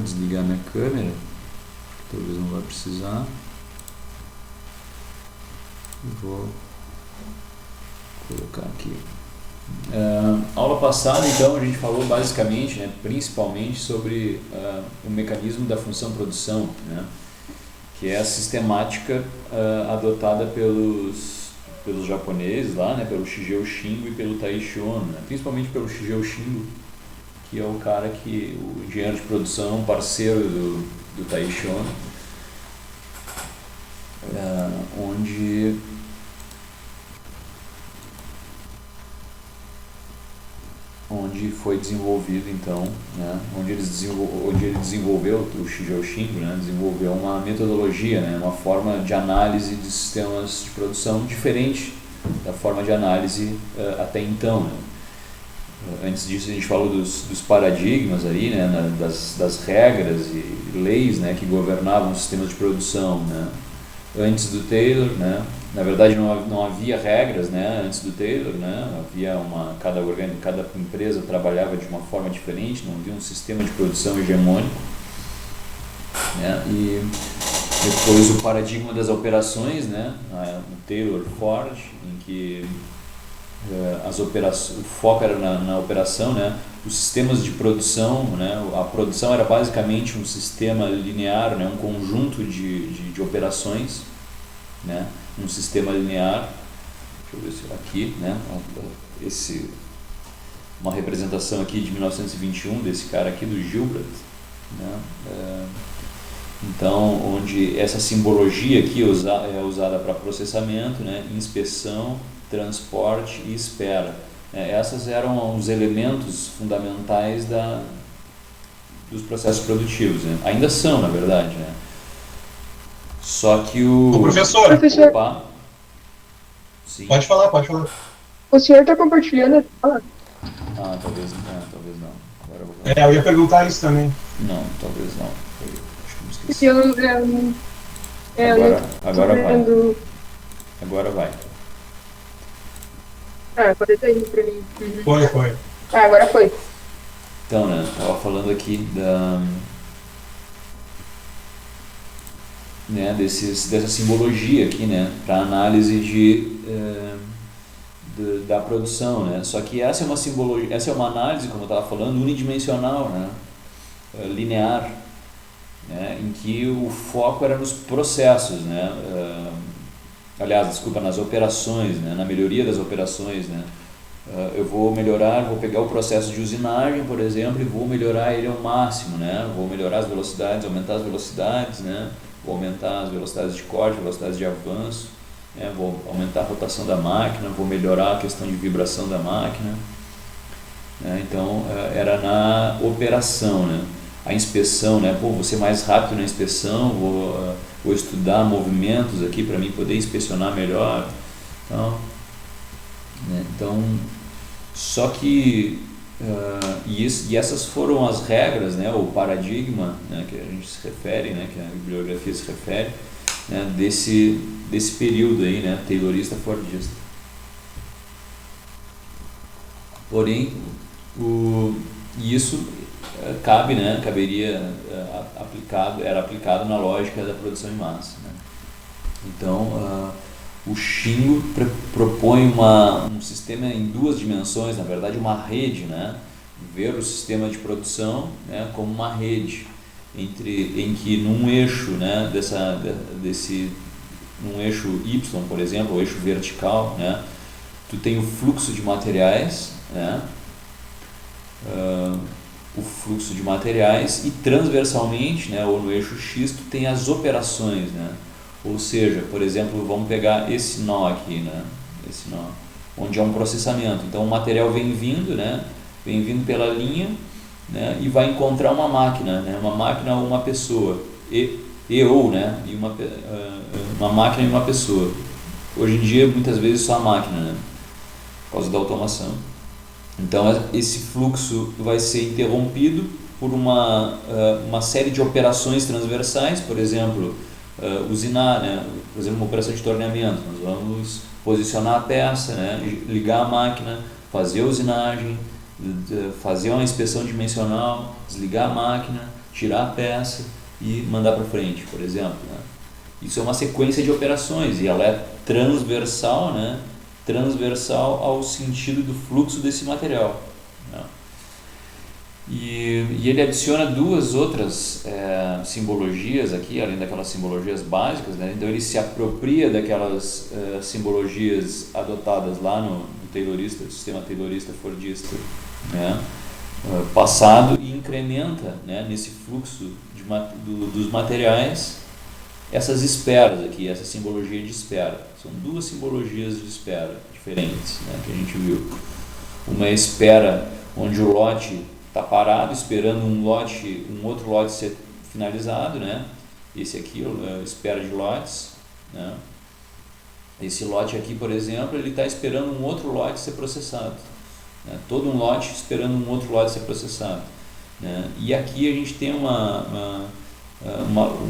desligar minha câmera, talvez não vai precisar. Vou colocar aqui. Aula passada, então, a gente falou basicamente, né, principalmente sobre o mecanismo da função produção, né, que é a sistemática adotada pelos japoneses lá, né, pelo Shigeo Shingo e pelo Taiichi Ohno, né, principalmente pelo Shigeo Shingo, que é o cara que, o engenheiro de produção, parceiro do Taiichi Ohno, onde foi desenvolvido, então, né, onde ele desenvolveu, o Shigeo Shingo, né, desenvolveu uma metodologia, né, uma forma de análise de sistemas de produção diferente da forma de análise até então, né. Antes disso a gente falou dos paradigmas aí, né, das regras e leis, né, que governavam os sistemas de produção, né. Antes do Taylor, né, na verdade não havia regras, né, antes do Taylor, né, havia cada empresa trabalhava de uma forma diferente, não havia um sistema de produção hegemônico, né, e depois o paradigma das operações, né, o Taylor Ford, em que o foco era na operação, né, os sistemas de produção, né, a produção era basicamente um sistema linear, né, um conjunto de operações, né, um sistema linear. Deixa eu ver se aqui, né, uma representação aqui de 1921 desse cara aqui, do Gilbert, né, então, onde essa simbologia aqui é usada para processamento, né, inspeção, transporte e espera. Essas eram os elementos fundamentais dos processos produtivos, né? Ainda são, na verdade, né? Só que O professor, Opa, sim. pode falar, pode falar. O senhor está compartilhando a tela? Talvez não. Agora eu vou Eu ia perguntar isso também. Não, talvez não. Acho que me esqueci. Porque Agora vai. vendo... Agora vai. Agora tá indo pra mim. Uhum. Foi. Agora foi. Então, né, estava falando aqui dessa simbologia aqui, né, para análise da produção, né. Só que essa é uma simbologia, essa é uma análise, como eu estava falando, unidimensional, né, linear, né, em que o foco era nos processos, né, nas operações, né, na melhoria das operações, né. Eu vou pegar o processo de usinagem, por exemplo, e vou melhorar ele ao máximo, né? Vou melhorar as velocidades, aumentar as velocidades, né? Vou aumentar as velocidades de corte, velocidades de avanço, né? Vou aumentar a rotação da máquina, vou melhorar a questão de vibração da máquina, né? Então, era na operação, né? A inspeção, né? Vou ser mais rápido na inspeção, vou estudar movimentos aqui para mim poder inspecionar melhor, então, só que e essas foram as regras, né, o paradigma, né, que a gente se refere, né, que a bibliografia se refere, né, desse período aí, né, taylorista fordista. Porém, isso era aplicado na lógica da produção em massa, né. Então, o Shingo propõe um sistema em duas dimensões, na verdade uma rede, né? Ver o sistema de produção, né, como uma rede em que num eixo, né, num eixo Y, por exemplo, o eixo vertical, né, tu tem o fluxo de materiais, né, e transversalmente, né, ou no eixo X, tu tem as operações, né. Ou seja, por exemplo, vamos pegar esse nó aqui, né? Esse nó, onde é um processamento. Então o material vem vindo, né? Vem vindo pela linha, né? E vai encontrar uma máquina, né? Uma máquina ou uma pessoa, né? E uma máquina e uma pessoa. Hoje em dia, muitas vezes só a máquina, né? Por causa da automação. Então esse fluxo vai ser interrompido por uma série de operações transversais, por exemplo, usinar, né? Por exemplo, uma operação de torneamento, nós vamos posicionar a peça, né? Ligar a máquina, fazer a usinagem, fazer uma inspeção dimensional, desligar a máquina, tirar a peça e mandar para frente, por exemplo, né? Isso é uma sequência de operações e ela é transversal, né? Transversal ao sentido do fluxo desse material, né? E ele adiciona duas outras simbologias aqui, além daquelas simbologias básicas, né? Então ele se apropria daquelas simbologias adotadas lá no taylorista, sistema taylorista fordista, né? Passado, e incrementa, né, nesse fluxo dos materiais essas esperas aqui, essa simbologia de espera. São duas simbologias de espera diferentes, né, que a gente viu. Uma espera onde o lote está parado esperando um outro lote ser finalizado, né? Esse aqui é espera de lotes, né? Esse lote aqui, por exemplo, ele está esperando um outro lote ser processado, né? Todo um lote esperando um outro lote ser processado, né? E aqui a gente tem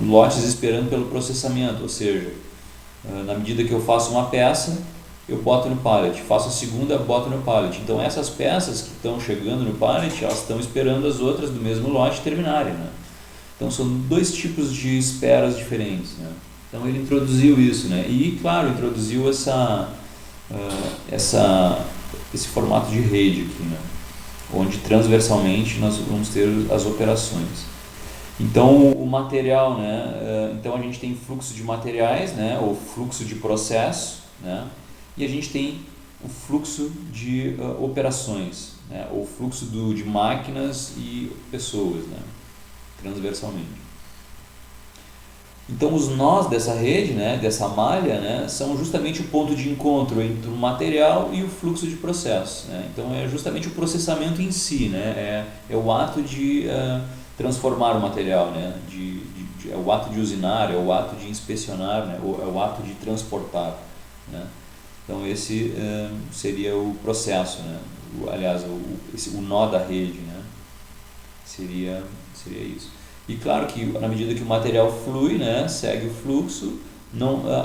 lotes esperando pelo processamento, ou seja, na medida que eu faço uma peça, eu boto no pallet, faço a segunda, boto no pallet. Então essas peças que estão chegando no pallet, elas estão esperando as outras do mesmo lote terminarem, né? Então são dois tipos de esperas diferentes, né? Então ele introduziu isso, né? E claro, introduziu esse formato de rede aqui, né? Onde transversalmente nós vamos ter as operações. Então o material, né? Então a gente tem fluxo de materiais, né? Ou fluxo de processo, né? E a gente tem o fluxo de operações, né? Ou fluxo de máquinas e pessoas, né? Transversalmente. Então os nós dessa rede, né? Dessa malha, né? São justamente o ponto de encontro entre o material e o fluxo de processo, né? Então é justamente o processamento em si, né? É o ato de transformar o material, né? É o ato de usinar, é o ato de inspecionar, né? É o ato de transportar, né? Então esse seria o processo, né? O nó da rede, né? Seria isso. E claro que na medida que o material flui, né? Segue o fluxo,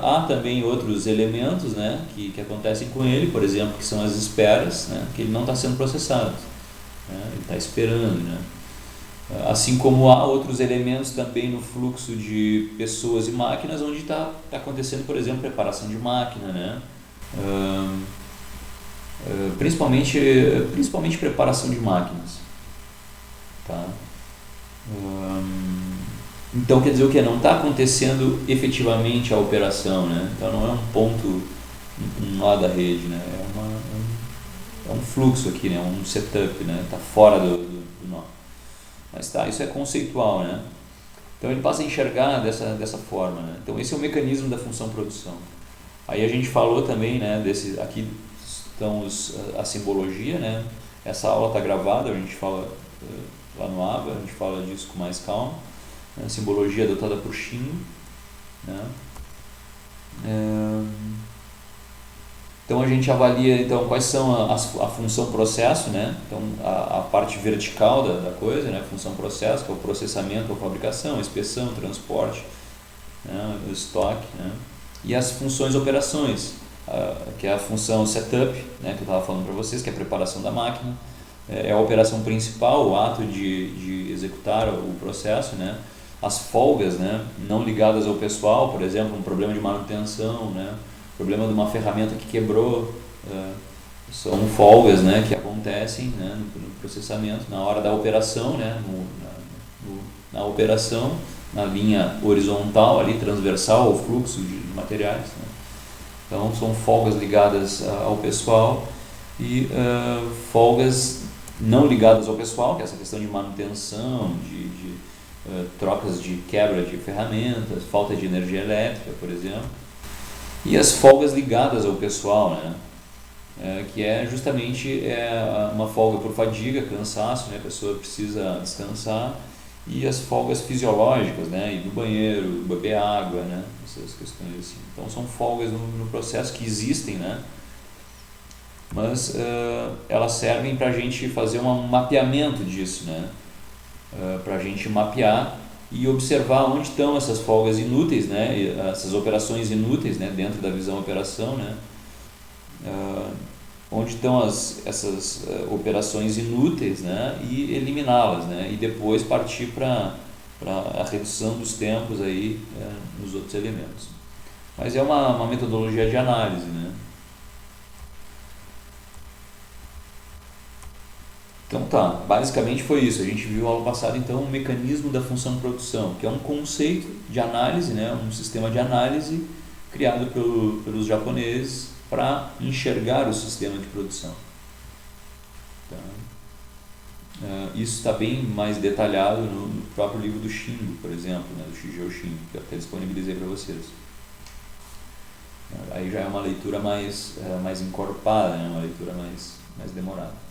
há também outros elementos, né? Que acontecem com ele, por exemplo, que são as esperas, né? Que ele não está sendo processado, né? Ele está esperando, né? Assim como há outros elementos também no fluxo de pessoas e máquinas, onde está acontecendo, por exemplo, preparação de máquina, né? Principalmente preparação de máquinas, tá? Então quer dizer o que? Não está acontecendo efetivamente a operação, né? Então não é um ponto, um nó da rede, né? É um fluxo aqui, né? Um setup, né? Está fora do nó. Mas tá, isso é conceitual, né? Então ele passa a enxergar dessa forma, né? Então esse é o mecanismo da função produção. Aí a gente falou também, né? Aqui estão a simbologia, né? Essa aula está gravada, a gente fala lá no ABA, a gente fala disso com mais calma, né? Simbologia adotada por Shin, né? Então a gente avalia quais são a função processo, né? Então a parte vertical da coisa, né? Função processo, que é o processamento, a fabricação, a inspeção, o transporte, né? O estoque, né? E as funções operações, que é a função setup, né? Que eu estava falando para vocês, que é a preparação da máquina, é a operação principal, o ato de executar o processo, né? As folgas, né? Não ligadas ao pessoal, por exemplo, um problema de manutenção, né? Problema de uma ferramenta que quebrou, são folgas, né, que acontecem, né, no processamento, na hora da operação, né, na operação, na linha horizontal, ali, transversal ao fluxo de materiais, né. Então são folgas ligadas ao pessoal e folgas não ligadas ao pessoal, que é essa questão de manutenção, de trocas de quebra de ferramentas, falta de energia elétrica, por exemplo. E as folgas ligadas ao pessoal, né? Que é justamente uma folga por fadiga, cansaço, né? A pessoa precisa descansar, e as folgas fisiológicas, né? Ir do banheiro, beber água, né? Essas questões assim. Então são folgas no processo que existem, né? Mas elas servem para a gente fazer um mapeamento disso, né? Para a gente mapear e observar onde estão essas folgas inúteis, né? Essas operações inúteis, né? Dentro da visão operação, né? Onde estão essas operações inúteis, né? E eliminá-las, né? E depois partir para para a redução dos tempos aí nos outros elementos. Mas é uma metodologia de análise, né? Então tá, basicamente foi isso. A gente viu aula passada então o mecanismo da função produção, que é um conceito de análise, né? Um sistema de análise criado pelos japoneses para enxergar o sistema de produção. Tá? Isso está bem mais detalhado no próprio livro do Shingo, por exemplo, né? Do Shigeo Shingo, que eu até disponibilizei para vocês. Aí já é uma leitura mais encorpada, né? Uma leitura mais demorada.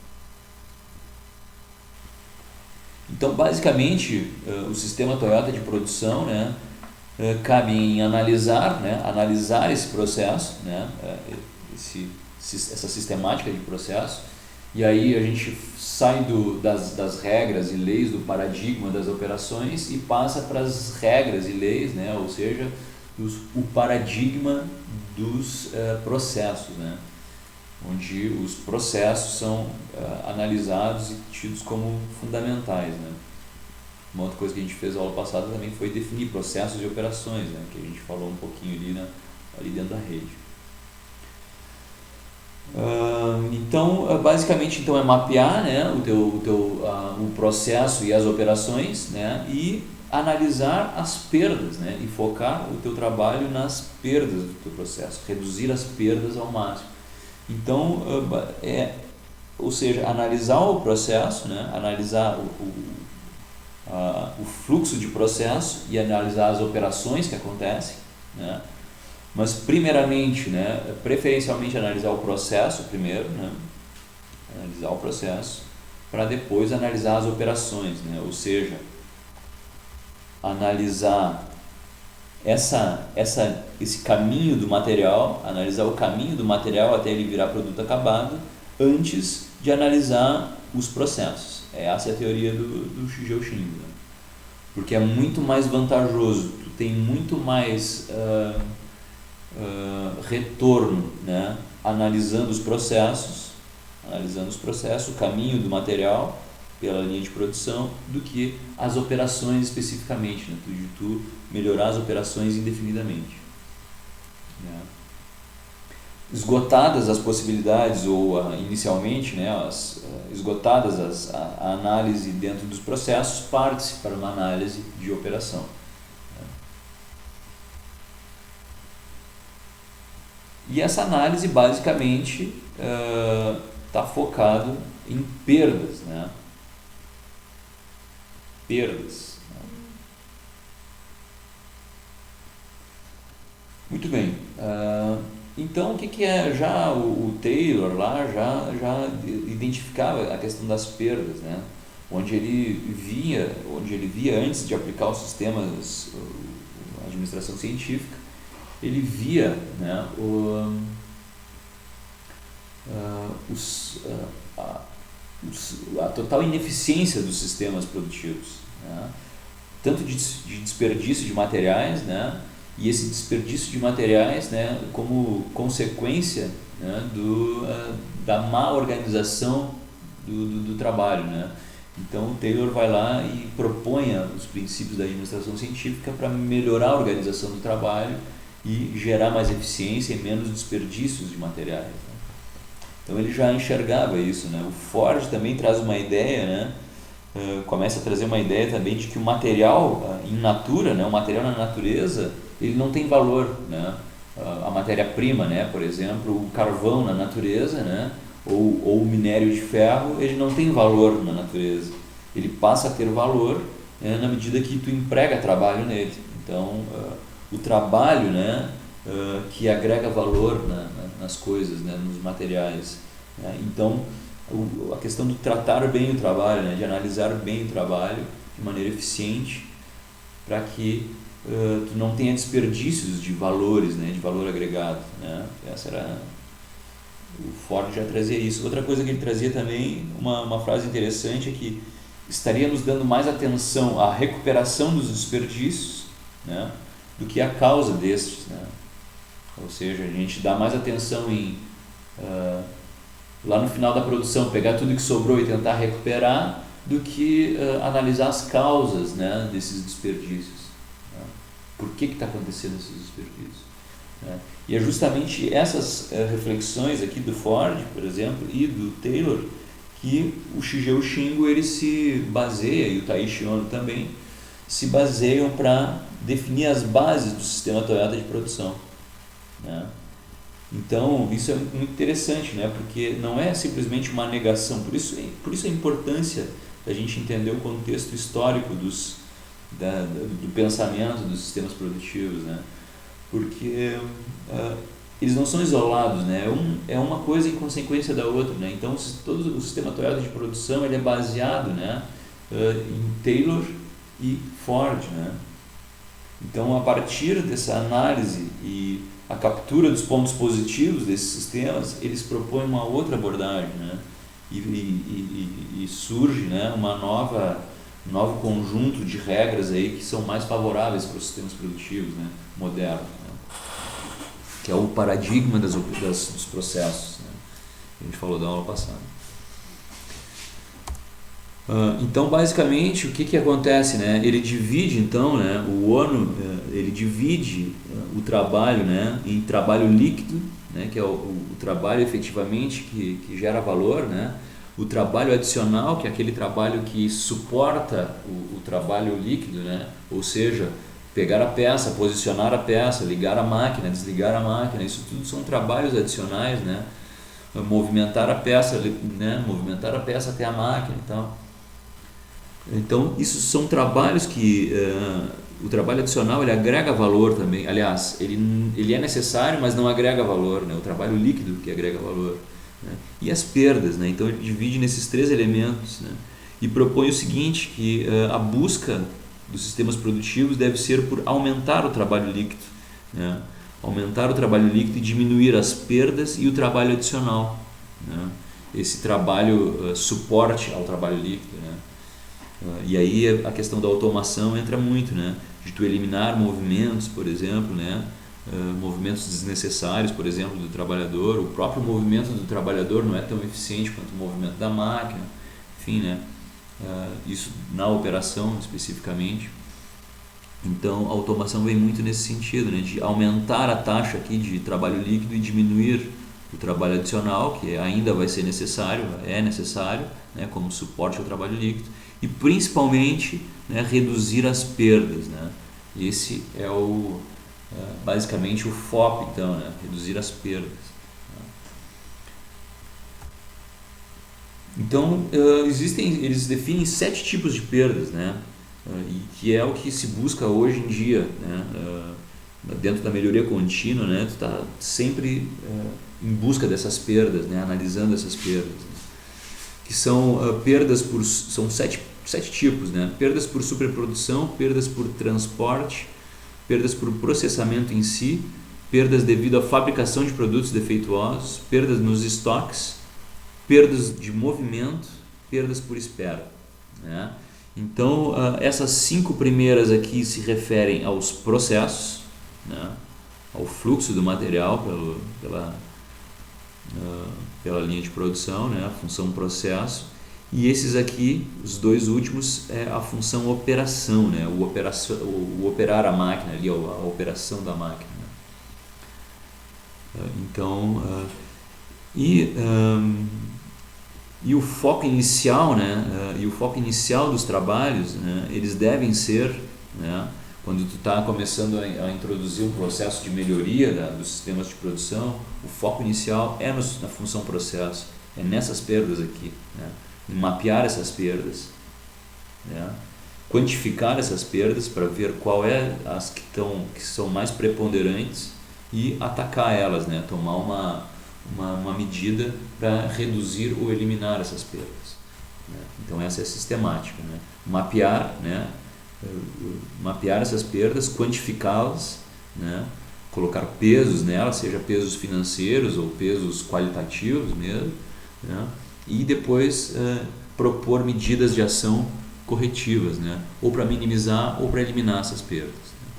Então, basicamente, o sistema Toyota de produção, né, cabe em analisar esse processo, né, essa sistemática de processo, e aí a gente sai das regras e leis do paradigma das operações e passa para as regras e leis, né, ou seja, o paradigma dos processos, né, onde os processos são analisados e tidos como fundamentais, né. Uma outra coisa que a gente fez na aula passada também foi definir processos e operações, né, que a gente falou um pouquinho ali dentro da rede. Então, basicamente, então, é mapear, né, o processo e as operações, né, e analisar as perdas, né, e focar o teu trabalho nas perdas do teu processo, reduzir as perdas ao máximo. Então, ou seja, analisar o processo, né, analisar o fluxo de processo e analisar as operações que acontecem, né, mas primeiramente, né, preferencialmente analisar o processo primeiro, né, analisar o processo para depois analisar as operações, né, ou seja, analisar esse caminho do material, analisar o caminho do material até ele virar produto acabado, antes de analisar os processos. Essa é a teoria do Shigeo Shingo, né? Porque é muito mais vantajoso, tu tem muito mais retorno, né? Analisando os processos, o caminho do material pela linha de produção, do que as operações especificamente, né? De tu melhorar as operações indefinidamente, né? Esgotadas as possibilidades ou inicialmente, né, esgotadas a análise dentro dos processos, parte-se para uma análise de operação, né? E essa análise basicamente está focado em perdas, né? Perdas. Muito bem. Então, o que é já o Taylor lá já identificava a questão das perdas, né? Onde ele via antes de aplicar os sistemas, a administração científica, ele via, né, a total ineficiência dos sistemas produtivos, né? Tanto de desperdício de materiais, né? E esse desperdício de materiais, né, como consequência, né, da má organização do trabalho, né? Então o Taylor vai lá e propõe os princípios da administração científica para melhorar a organização do trabalho e gerar mais eficiência e menos desperdícios de materiais, né? Então ele já enxergava isso, né? O Ford também traz uma ideia, né? Começa a trazer uma ideia também de que o material in natura, né? O material na natureza, ele não tem valor, né? A matéria-prima, né? Por exemplo, o carvão na natureza, né? Ou o minério de ferro, ele não tem valor na natureza. Ele passa a ter valor, né, na medida que tu emprega trabalho nele. Então, o trabalho, né, que agrega valor nas coisas, né, nos materiais, né? Então, a questão de tratar bem o trabalho, né, de analisar bem o trabalho de maneira eficiente, para que tu não tenha desperdícios de valores, né, de valor agregado, né? Essa era, o Ford já trazia isso. Outra coisa que ele trazia também, uma frase interessante, é que estaríamos dando mais atenção à recuperação dos desperdícios, né, do que à causa destes, né? Ou seja, a gente dá mais atenção em lá no final da produção pegar tudo que sobrou e tentar recuperar, do que analisar as causas, né, desses desperdícios. Né? Por que está acontecendo esses desperdícios? Né? E é justamente essas reflexões aqui do Ford, por exemplo, e do Taylor, que o Shigeo Shingo ele se baseia, e o Taiichi Ohno também, se baseiam para definir as bases do sistema Toyota de produção. Né? Então, isso é muito interessante, né? Porque não é simplesmente uma negação, por isso a importância da gente entender o contexto histórico do pensamento dos sistemas produtivos, né? Porque eles não são isolados, né? É uma coisa em consequência da outra, né? Então, todo o sistema Toyota de produção ele é baseado, né, em Taylor e Ford, né? Então, a partir dessa análise e a captura dos pontos positivos desses sistemas, eles propõem uma outra abordagem, né? E surge, né, um novo conjunto de regras aí que são mais favoráveis para os sistemas produtivos, né, modernos, né? Que é o paradigma dos processos, né? A gente falou da aula passada. Então, basicamente, o que acontece, né? Ele divide, então, né, o Ohno, ele divide o trabalho, né, em trabalho líquido, né, que é o trabalho efetivamente que gera valor, né? O trabalho adicional, que é aquele trabalho que suporta o trabalho líquido, né? Ou seja, pegar a peça, posicionar a peça, ligar a máquina, desligar a máquina, isso tudo são trabalhos adicionais, né? Movimentar a peça, né? Movimentar a peça até a máquina e tal. Então, isso são trabalhos que o trabalho adicional ele agrega valor também. Aliás, ele é necessário, mas não agrega valor, né? O trabalho líquido que agrega valor, né? E as perdas, né? Então, ele divide nesses 3 elementos, né? E propõe o seguinte, que a busca dos sistemas produtivos deve ser por aumentar o trabalho líquido, né? Aumentar o trabalho líquido e diminuir as perdas e o trabalho adicional, né? Esse trabalho suporte ao trabalho líquido, né? E aí a questão da automação entra muito, né? De tu eliminar movimentos, por exemplo, né? Movimentos desnecessários, por exemplo, do trabalhador. O próprio movimento do trabalhador não é tão eficiente quanto o movimento da máquina, enfim, né? Isso na operação especificamente. Então a automação vem muito nesse sentido, né? De aumentar a taxa aqui de trabalho líquido e diminuir o trabalho adicional, que ainda vai ser necessário, né? Como suporte ao trabalho líquido. E principalmente, né, reduzir as perdas, né? Esse é basicamente o foco, então, né? Reduzir as perdas. Então, eles definem 7 tipos de perdas, né? E que é o que se busca hoje em dia, né? Dentro da melhoria contínua, né? Tu está sempre em busca dessas perdas, né? Analisando essas perdas, né? Que são perdas são 7 tipos, né? Perdas por superprodução, perdas por transporte, perdas por processamento em si, perdas devido à fabricação de produtos defeituosos, perdas nos estoques, perdas de movimento, perdas por espera, né? Então, essas 5 primeiras aqui se referem aos processos, né? Ao fluxo do material pela linha de produção, né? A função processo. E esses aqui, os 2 últimos, é a função operação, né? O operar a máquina, ali, a operação da máquina, né? Então, e o foco inicial, né? E o foco inicial dos trabalhos, né? Eles devem ser, né? Quando tu está começando a introduzir um processo de melhoria dos sistemas de produção, o foco inicial é na função processo, é nessas perdas aqui, né? Mapear essas perdas, né? Quantificar essas perdas para ver qual é as que são mais preponderantes e atacar elas, né? Tomar uma medida para reduzir ou eliminar essas perdas, né? Então essa é a sistemática, né? Mapear, né? Mapear essas perdas, quantificá-las, né? Colocar pesos nelas, seja pesos financeiros ou pesos qualitativos mesmo, né? E depois propor medidas de ação corretivas, né? Ou para minimizar ou para eliminar essas perdas, né?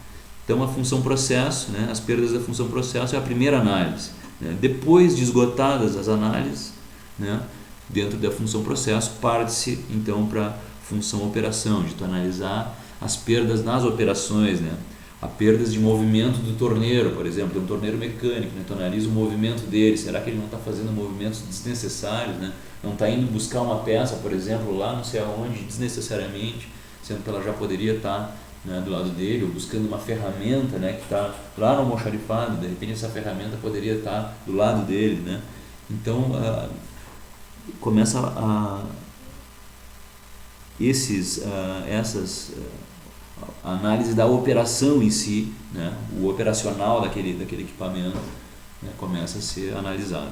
Então a função processo, né? As perdas da função processo é a primeira análise, né? Depois de esgotadas as análises, né? dentro da função processo, parte-se então para a função operação, de tu analisar as perdas nas operações, né? A perdas de movimento do torneiro, por exemplo, tem um torneiro mecânico, né? Tu analisa o movimento dele, será que ele não está fazendo movimentos desnecessários, né? Não está indo buscar uma peça, por exemplo, lá não sei aonde, desnecessariamente, sendo que ela já poderia estar, né, do lado dele, ou buscando uma ferramenta, né, que está lá no almoxarifado, de repente essa ferramenta poderia estar do lado dele, né? Então começa a análise da operação em si, né, o operacional daquele equipamento, né, começa a ser analisado.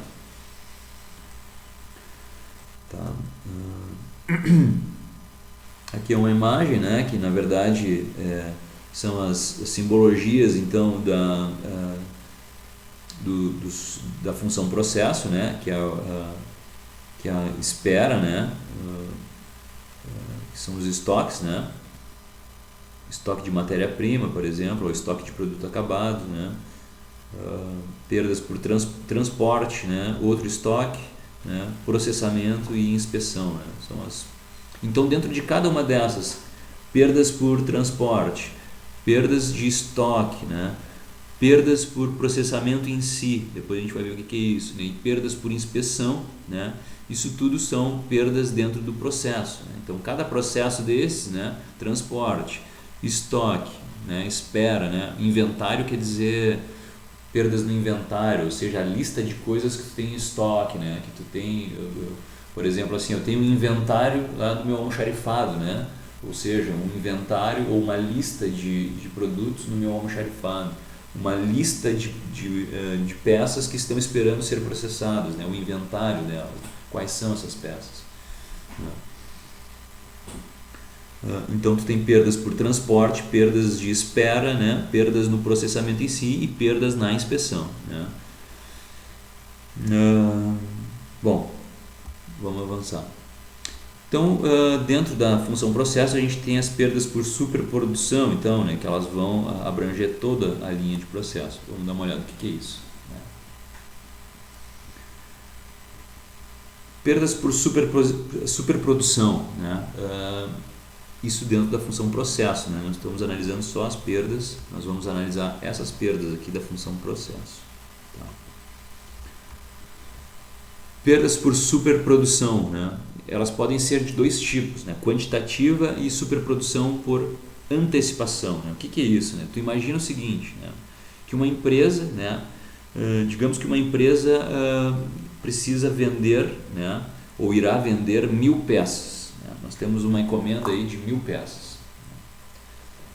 Tá. Aqui é uma imagem, né, que na verdade são as simbologias então da função processo, né, que é a espera, né, que são os estoques, né, estoque de matéria-prima, por exemplo, ou estoque de produto acabado, né, perdas por transporte, né, outro estoque, né, processamento e inspeção, né, são então dentro de cada uma dessas, perdas por transporte, perdas de estoque, né, perdas por processamento em si, depois a gente vai ver o que é isso, né, e perdas por inspeção, né, isso tudo são perdas dentro do processo, né? Então cada processo desses, né, transporte, estoque, né, espera, né, inventário quer dizer perdas no inventário, ou seja, a lista de coisas que tu tem em estoque, né, que tu tem, por exemplo, assim, eu tenho um inventário lá no meu almoxarifado, né, ou seja, um inventário ou uma lista de produtos no meu almoxarifado, uma lista de peças que estão esperando ser processadas, né, o inventário delas, quais são essas peças. Então tu tem perdas por transporte, perdas de espera, né, perdas no processamento em si e perdas na inspeção, né. Bom, vamos avançar. Então, dentro da função processo a gente tem as perdas por superprodução, então, né, que elas vão abranger toda a linha de processo. Vamos dar uma olhada no que é isso, né. Perdas por superprodução, né, isso dentro da função processo, né, nós estamos analisando só as perdas, nós vamos analisar essas perdas aqui da função processo. Tá. Perdas por superprodução, né, elas podem ser de dois tipos, né, quantitativa e superprodução por antecipação, né. O que é isso, né? Tu imagina o seguinte, né, que uma empresa, né, digamos que uma empresa precisa vender, né, ou irá vender 1000 peças. Nós temos uma encomenda aí de 1000 peças.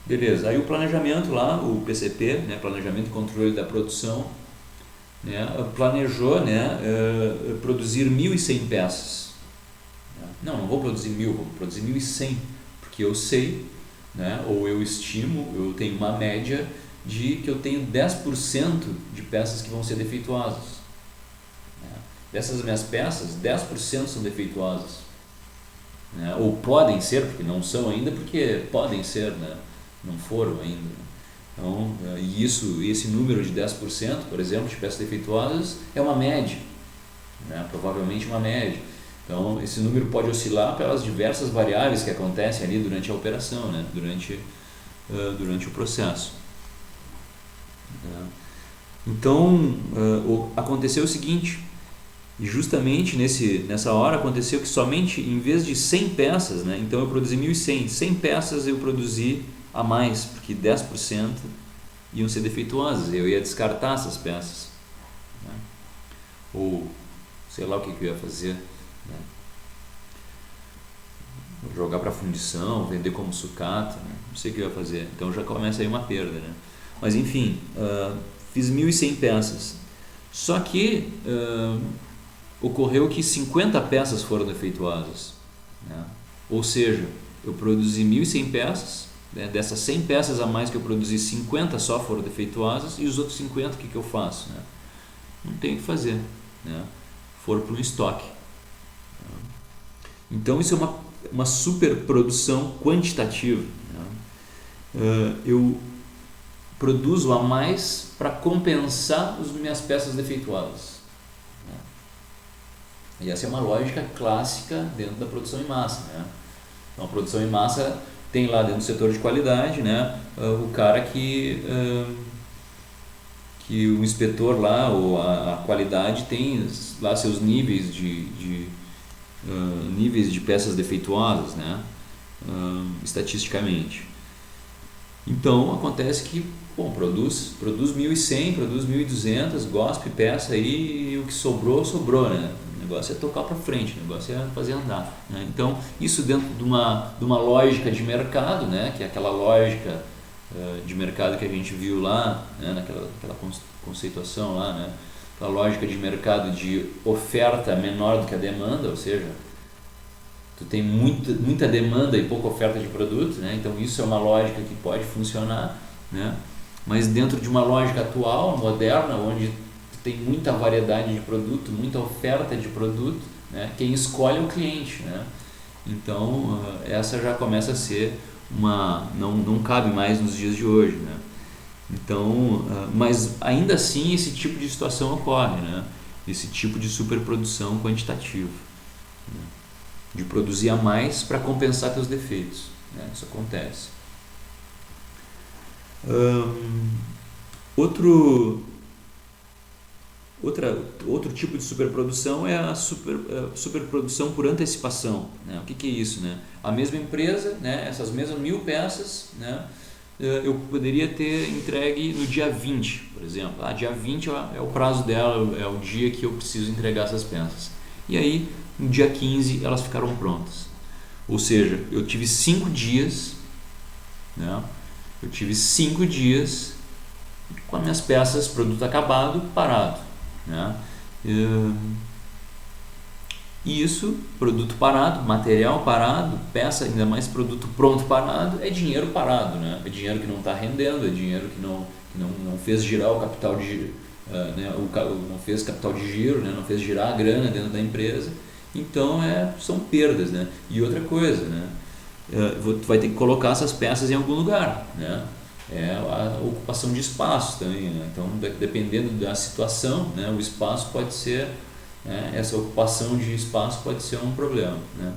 Beleza, aí o planejamento lá, o PCP, né, Planejamento e Controle da Produção, né, planejou, né, produzir 1100 peças. Não vou produzir 1000, vou produzir 1100, porque eu sei, né, ou eu estimo, eu tenho uma média de que eu tenho 10% de peças que vão ser defeituosas. Dessas minhas peças, 10% são defeituosas. Né? Ou podem ser, porque não são ainda, porque podem ser, né? Não foram ainda. Então, esse número de 10%, por exemplo, de peças defeituosas é uma média, né? Provavelmente uma média. Então, esse número pode oscilar pelas diversas variáveis que acontecem ali durante a operação, né? Durante o processo. Então, aconteceu o seguinte. E justamente nessa hora aconteceu que somente em vez de 100 peças, né, então eu produzi 1100, 100 peças eu produzi a mais, porque 10% iam ser defeituosas, eu ia descartar essas peças, né, ou sei lá o que eu ia fazer, né, jogar para fundição, vender como sucata, né, não sei o que eu ia fazer, então já começa aí uma perda, né, mas enfim, fiz 1100 peças, só que ocorreu que 50 peças foram defeituosas, né? Ou seja, eu produzi 1100 peças, né? Dessas 100 peças a mais que eu produzi, 50 só foram defeituosas e os outros 50 o que eu faço? Né? Não tenho o que fazer, né? Foram para um estoque. Então isso é uma superprodução quantitativa, né? Eu produzo a mais para compensar as minhas peças defeituosas. E essa é uma lógica clássica dentro da produção em massa, né? Então, a produção em massa tem lá dentro do setor de qualidade, né, o cara que o inspetor lá, ou a qualidade tem lá seus níveis níveis de peças defeituosas, né, estatisticamente. Então acontece que, bom, produz 1.100, produz 1.200, gospe peça aí, e o que sobrou, né? O negócio é tocar para frente, o negócio é fazer andar, né? Então isso dentro de uma lógica de mercado, né? Que é aquela lógica de mercado que a gente viu lá, né? Naquela conceituação lá, né? A lógica de mercado de oferta menor do que a demanda, ou seja, tu tem muita demanda e pouca oferta de produto, né? Então isso é uma lógica que pode funcionar, né? Mas dentro de uma lógica atual, moderna, onde tu tem muita variedade de produto, muita oferta de produto, né? Quem escolhe é o cliente, né? Então essa já começa a ser não cabe mais nos dias de hoje, né? Então, mas ainda assim esse tipo de situação ocorre, né? Esse tipo de superprodução quantitativa, né? De produzir a mais para compensar teus defeitos, né? Isso acontece. Outro tipo de superprodução é a superprodução por antecipação, né? O que é isso, né? A mesma empresa, né? Essas mesmas 1.000 peças, né? Eu poderia ter entregue no dia 20, por exemplo. Dia 20 é o prazo dela, é o dia que eu preciso entregar essas peças. E aí, no dia 15, elas ficaram prontas. Ou seja, eu tive 5 dias, né? Eu tive 5 dias com as minhas peças, produto acabado, parado, né? Isso, produto parado, material parado, peça, ainda mais produto pronto parado, é dinheiro parado, né? É dinheiro que não está rendendo, é dinheiro que não fez girar o capital de né? Não fez capital de giro, né? Não fez girar a grana dentro da empresa. Então são perdas, né? E outra coisa, né? Tu vai ter que colocar essas peças em algum lugar, né? É a ocupação de espaço também, né? Então, dependendo da situação, né? O espaço pode ser, né? Essa ocupação de espaço pode ser um problema, né?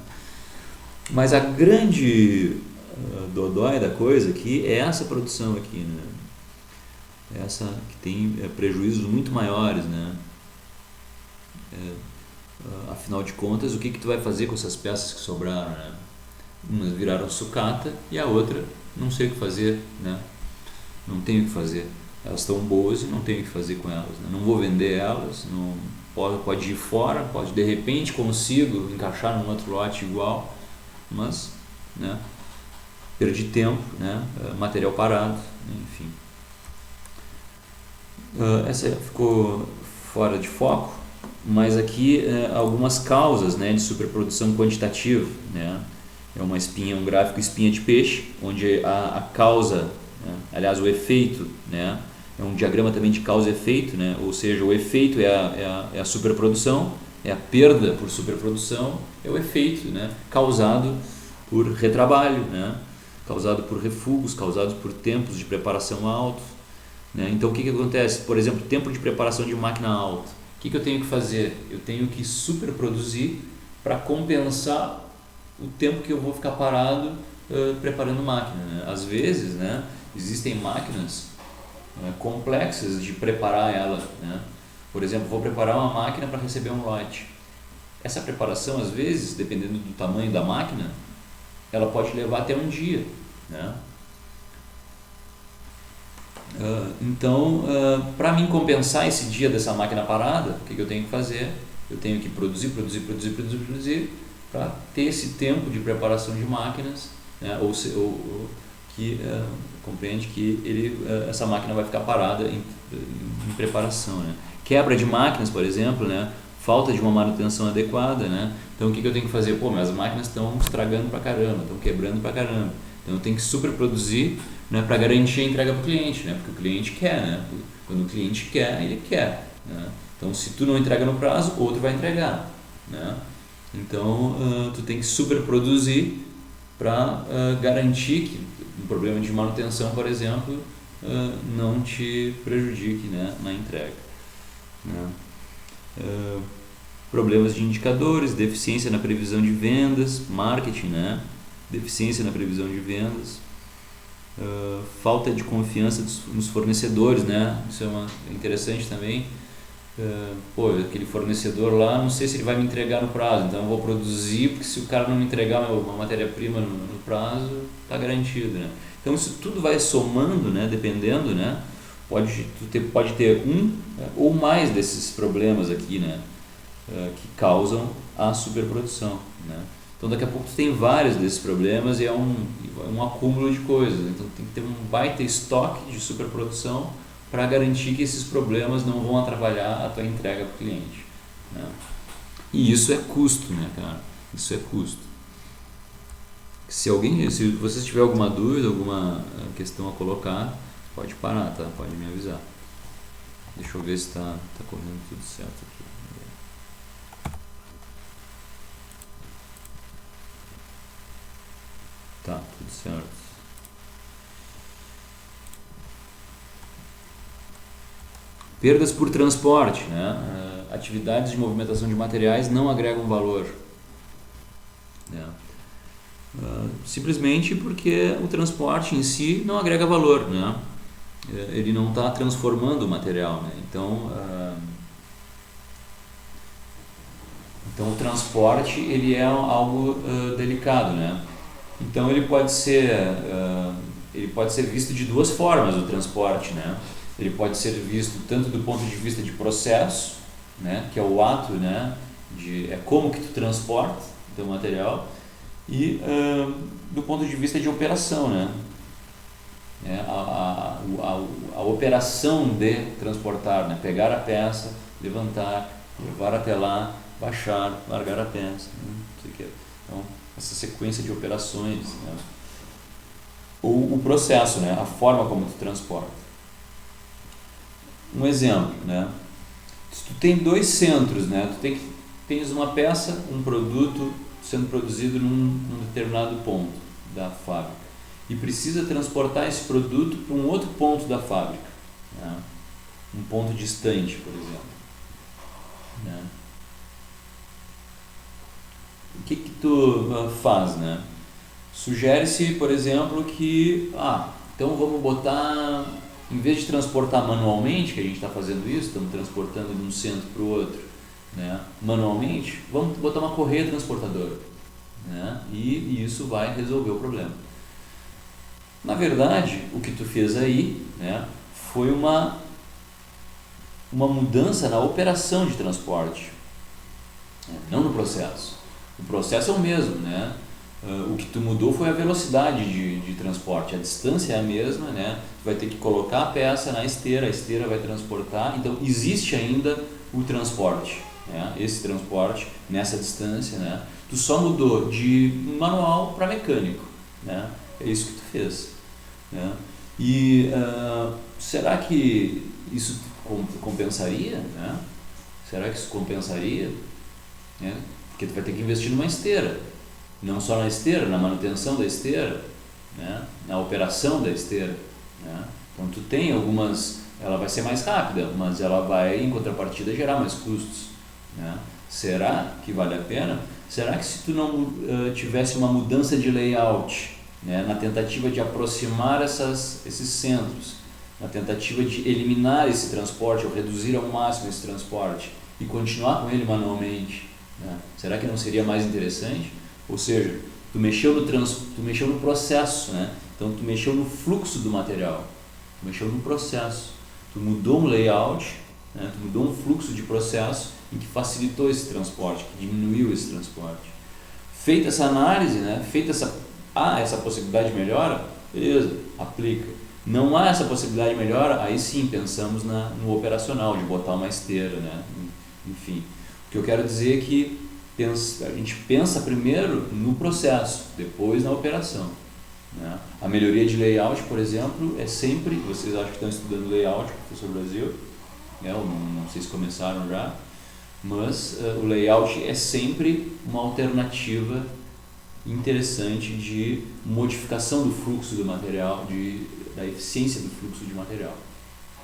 Mas a grande dodói da coisa aqui é essa produção aqui, né? Essa que tem prejuízos muito maiores, né? Afinal de contas, o que tu vai fazer com essas peças que sobraram, né? Umas viraram sucata e a outra não sei o que fazer, né? Não tenho o que fazer. Elas estão boas e não tenho o que fazer com elas, né? Não vou vender elas, não pode ir fora, de repente consigo encaixar num outro lote igual, mas, né? Perdi tempo, né? Material parado, enfim. Essa ficou fora de foco, mas aqui algumas causas, né, de superprodução quantitativa, né? É um gráfico espinha de peixe, onde a causa, né, aliás o efeito, né, é um diagrama também de causa e efeito, né? Ou seja, o efeito é a superprodução, é a perda por superprodução, é o efeito, né, causado por retrabalho, né, causado por refugos, causado por tempos de preparação altos, né? Então o que acontece? Por exemplo, tempo de preparação de máquina alto. O que eu tenho que fazer? Eu tenho que superproduzir para compensar o tempo que eu vou ficar parado preparando máquina, né? Às vezes, né, existem máquinas complexas de preparar ela, né? Por exemplo, vou preparar uma máquina para receber um lote. Essa preparação, às vezes, dependendo do tamanho da máquina, ela pode levar até um dia, né? Então, para mim compensar esse dia dessa máquina parada, o que eu tenho que fazer? Eu tenho que produzir para ter esse tempo de preparação de máquinas, né? Ou que compreende que essa máquina vai ficar parada em preparação, né? Quebra de máquinas, por exemplo, né? Falta de uma manutenção adequada, né? Então o que eu tenho que fazer? Minhas máquinas estão estragando pra caramba, estão quebrando pra caramba. Então eu tenho que superproduzir, né, para garantir a entrega para o cliente, né? Porque o cliente quer, né? Quando o cliente quer, ele quer, né? Então se tu não entrega no prazo, outro vai entregar, né? Então tu tem que superproduzir para garantir que um problema de manutenção, por exemplo, não te prejudique, né, na entrega, né? problemas de indicadores, deficiência na previsão de vendas, marketing, né? Deficiência na previsão de vendas, falta de confiança nos fornecedores, né? Isso é interessante também. Aquele fornecedor lá, não sei se ele vai me entregar no prazo, então eu vou produzir, porque se o cara não me entregar uma matéria-prima no prazo, está garantido, né? Então isso tudo vai somando, né? Dependendo, né? Pode ter um ou mais desses problemas aqui, né? Que causam a superprodução, né? Então daqui a pouco tu tem vários desses problemas e é um acúmulo de coisas, então tem que ter um baita estoque de superprodução para garantir que esses problemas não vão atrapalhar a tua entrega para o cliente, né? E isso é custo, né, cara? Isso é custo. Se vocês tiver alguma dúvida, alguma questão a colocar, pode parar, tá? Pode me avisar. Deixa eu ver se tá correndo tudo certo aqui. Tá, tudo certo. Perdas por transporte, né? Atividades de movimentação de materiais não agregam valor, né? Simplesmente porque o transporte em si não agrega valor, né? Ele não está transformando o material, né? Então o transporte ele é algo delicado, né? Então ele pode ser visto de duas formas, o transporte, né? Ele pode ser visto tanto do ponto de vista de processo, né? Que é o ato, né? É como que tu transporta o teu material, e do ponto de vista de operação, né? A operação de transportar, né? Pegar a peça, levantar, levar até lá, baixar, largar a peça, né? Não sei o que. Então, essa sequência de operações, né? Ou o processo, né? A forma como tu transporta. Um exemplo, né? Se tu tem dois centros, né? Tu tens uma peça, um produto sendo produzido num determinado ponto da fábrica e precisa transportar esse produto para um outro ponto da fábrica, né? Um ponto distante, por exemplo, né? O que tu faz, né? Sugere-se, por exemplo, que então vamos botar, em vez de transportar manualmente, que a gente está fazendo isso, estamos transportando de um centro para o outro, né? Manualmente, vamos botar uma correia transportadora, né? E isso vai resolver o problema. Na verdade, o que tu fez aí, né, foi uma mudança na operação de transporte, né? Não no processo. O processo é o mesmo, né? O que tu mudou foi a velocidade de transporte, a distância é a mesma, né? Tu vai ter que colocar a peça na esteira, a esteira vai transportar, então existe ainda o transporte, né? Esse transporte nessa distância, né? Tu só mudou de manual para mecânico, né? É isso que tu fez, né? E será que isso compensaria, né? Será que isso compensaria, né? Porque tu vai ter que investir numa esteira, não só na esteira, na manutenção da esteira, né? Na operação da esteira, né? Então tu tem ela vai ser mais rápida, mas ela vai em contrapartida gerar mais custos, né? Será que vale a pena? Será que se tu não tivesse uma mudança de layout, né? Na tentativa de aproximar esses centros, na tentativa de eliminar esse transporte ou reduzir ao máximo esse transporte e continuar com ele manualmente, né? Será que não seria mais interessante? Ou seja, tu mexeu no processo, né? Então tu mexeu no fluxo do material, tu mexeu no processo, tu mudou um layout, né? Tu mudou um fluxo de processo em que facilitou esse transporte, que diminuiu esse transporte. Feita essa análise, né? Feita essa possibilidade de melhora, beleza, aplica. Não há essa possibilidade de melhora, aí sim pensamos no operacional, de botar uma esteira, né? Enfim, o que eu quero dizer é que a gente pensa primeiro no processo, depois na operação, né? A melhoria de layout, por exemplo, é sempre, vocês acham que estão estudando layout, professor Brasil, né? Não sei se começaram já, mas o layout é sempre uma alternativa interessante de modificação do fluxo do material, da eficiência do fluxo de material,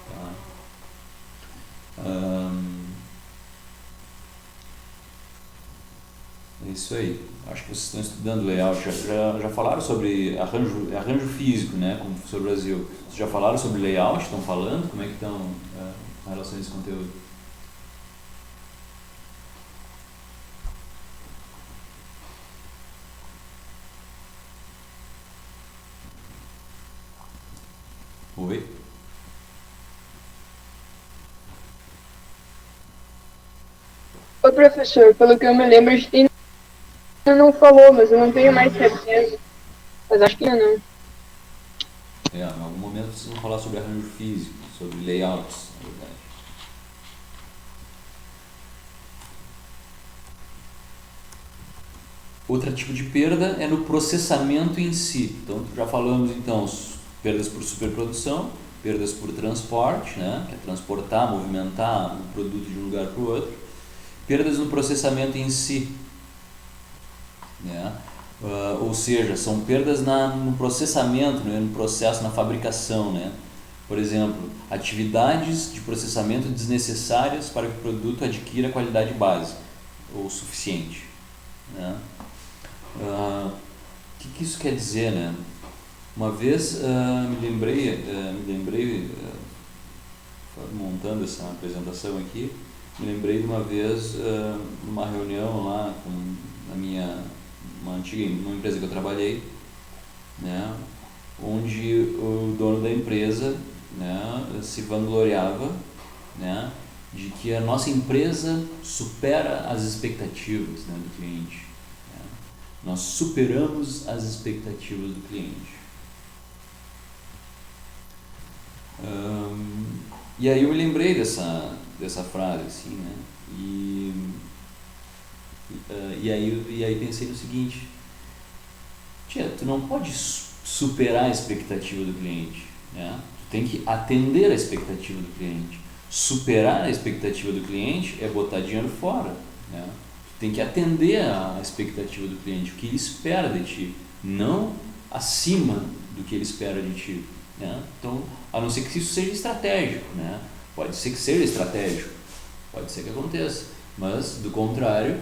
tá? É isso aí. Acho que vocês estão estudando layout. Já falaram sobre arranjo físico, né, como professor Brasil. Vocês já falaram sobre layout? Estão falando? Como é que estão em relação a esse conteúdo? Oi? Ô, professor, pelo que eu me lembro, a gente ainda não falou, mas eu não tenho mais certeza. Mas acho que ainda não. Em algum momento vocês vão falar sobre arranjo físico, sobre layouts, na verdade. Outro tipo de perda é no processamento em si. Então, já falamos então perdas por superprodução, perdas por transporte, né, que é transportar, movimentar o produto de um lugar para o outro, perdas no processamento em si, né, ou seja, são perdas no processamento, né, no processo, na fabricação, né. Por exemplo, atividades de processamento desnecessárias para que o produto adquira a qualidade básica ou suficiente, né. O que isso quer dizer, né? Uma vez me lembrei montando essa apresentação aqui, me lembrei de uma vez numa reunião lá com uma empresa que eu trabalhei, né, onde o dono da empresa, né, se vangloriava, né, de que a nossa empresa supera as expectativas, né, do cliente. Nós superamos as expectativas do cliente. E aí eu me lembrei dessa frase, assim, né? E aí pensei no seguinte: tia, tu não pode superar a expectativa do cliente, né? Tu tem que atender a expectativa do cliente. Superar a expectativa do cliente é botar dinheiro fora, né? Tem que atender a expectativa do cliente, o que ele espera de ti, não acima do que ele espera de ti, né? Então, a não ser que isso seja estratégico, né? Pode ser que seja estratégico, pode ser que aconteça, mas do contrário,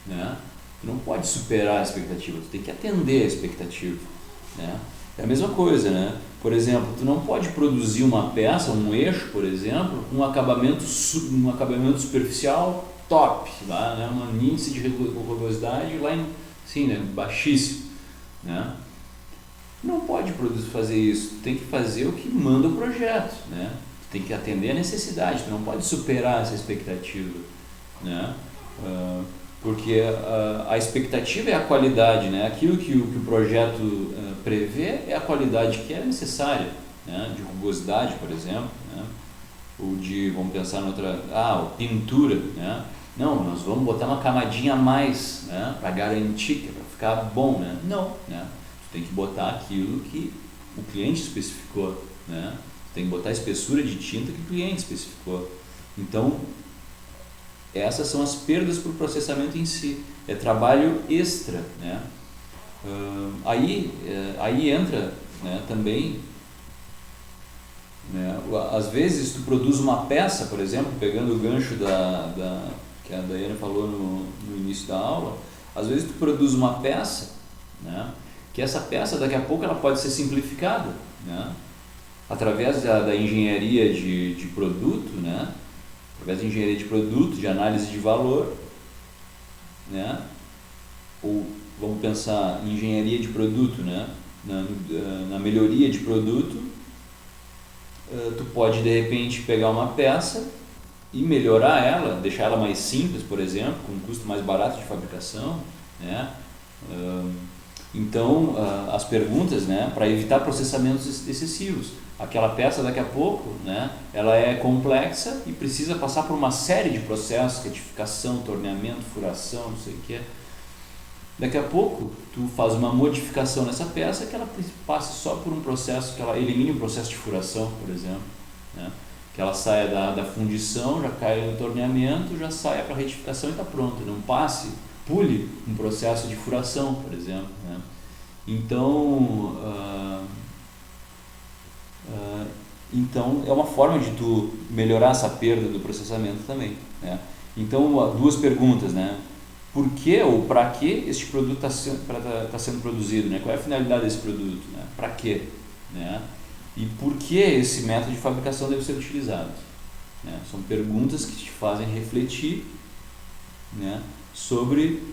né? Tu não pode superar a expectativa, tu tem que atender a expectativa, né? É a mesma coisa, né? Por exemplo, tu não pode produzir uma peça, um eixo, por exemplo, com um acabamento superficial top, lá, né, um índice de rugosidade lá em, assim, né, baixíssimo, né? Não pode fazer isso, tem que fazer o que manda o projeto, né? Tem que atender a necessidade, tu não pode superar essa expectativa, né? Porque a expectativa é a qualidade, né? Aquilo que o projeto prevê é a qualidade que é necessária, né? De rugosidade, por exemplo, né? Ou de, vamos pensar noutra, pintura, né? Não, nós vamos botar uma camadinha a mais, né, para garantir, que é para ficar bom, né? Não, né? Tu tem que botar aquilo que o cliente especificou, né? Tu tem que botar a espessura de tinta que o cliente especificou. Então, essas são as perdas para o processamento em si. É trabalho extra, né? Aí entra, né, também, né, às vezes tu produz uma peça, por exemplo, pegando o gancho que a Daiane falou no início da aula, às vezes tu produz uma peça, né, que essa peça daqui a pouco ela pode ser simplificada, né, através da engenharia de produto, né, através da engenharia de produto, de análise de valor, né, ou vamos pensar em engenharia de produto, né, na melhoria de produto. Tu pode de repente pegar uma peça e melhorar ela, deixar ela mais simples, por exemplo, com um custo mais barato de fabricação, né? Então, as perguntas, né, para evitar processamentos excessivos. Aquela peça daqui a pouco, né, ela é complexa e precisa passar por uma série de processos, retificação, torneamento, furação, não sei o que. Daqui a pouco, tu faz uma modificação nessa peça que ela passe só por um processo, que ela elimine o processo de furação, por exemplo, né? Que ela saia da fundição, já caia no torneamento, já saia para retificação e está pronto. Não pule um processo de furação, por exemplo, né? Então, então é uma forma de tu melhorar essa perda do processamento também, né? Então, duas perguntas, né? por que ou para que este produto está sendo produzido, né? Qual é a finalidade desse produto, né? Para quê, né? E por que esse método de fabricação deve ser utilizado, né? São perguntas que te fazem refletir, né, sobre